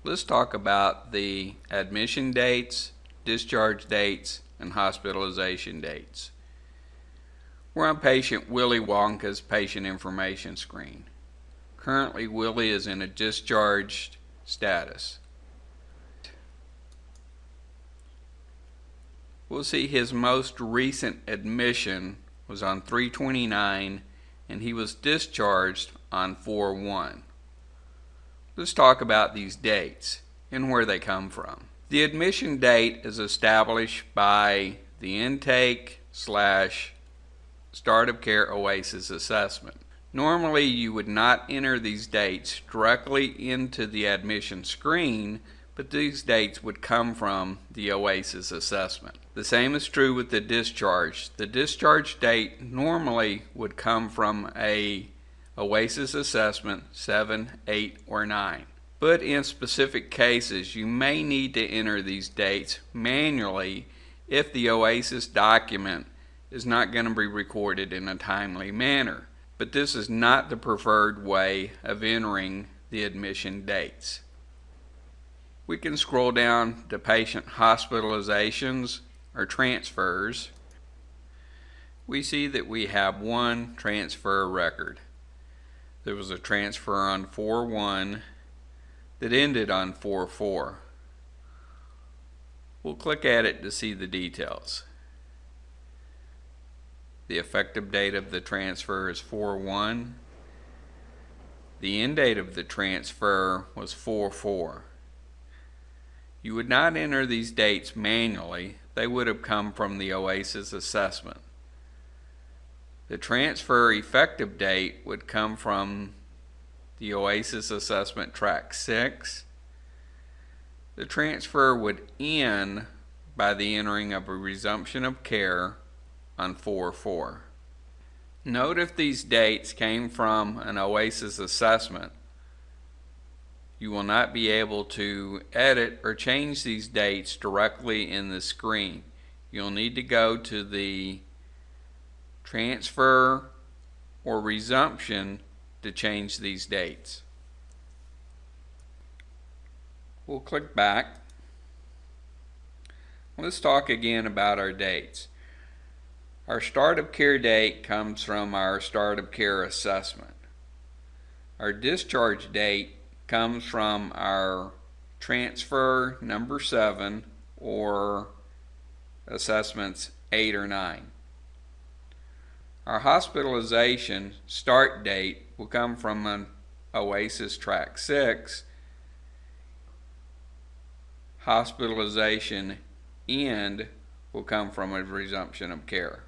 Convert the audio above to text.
Let's talk about the admission dates, discharge dates, and hospitalization dates. We're on patient Willie Wonka's patient information screen. Currently, Willie is in a discharged status. We'll see his most recent admission was on 3/29 and he was discharged on 4/1. Let's talk about these dates and where they come from. The admission date is established by the intake/start of care OASIS assessment. Normally you would not enter these dates directly into the admission screen, but these dates would come from the OASIS assessment. The same is true with the discharge. The discharge date normally would come from a OASIS assessment 7, 8, or 9. But in specific cases, you may need to enter these dates manually if the OASIS document is not going to be recorded in a timely manner. But this is not the preferred way of entering the admission dates. We can scroll down to patient hospitalizations or transfers. We see that we have one transfer record. There was a transfer on 4/1 that ended on 4/4. We'll click at it to see the details. The effective date of the transfer is 4/1. The end date of the transfer was 4/4. You would not enter these dates manually. They would have come from the OASIS assessment. The transfer effective date would come from the OASIS assessment track 6. The transfer would end by the entering of a resumption of care on 4/4. Note if these dates came from an OASIS assessment, you will not be able to edit or change these dates directly in the screen. You'll need to go to the transfer or resumption to change these dates. We'll click back. Let's talk again about our dates. Our start of care date comes from our start of care assessment. Our discharge date comes from our transfer number 7 or assessments 8 or 9. Our hospitalization start date will come from an OASIS track 6. Hospitalization end will come from a resumption of care.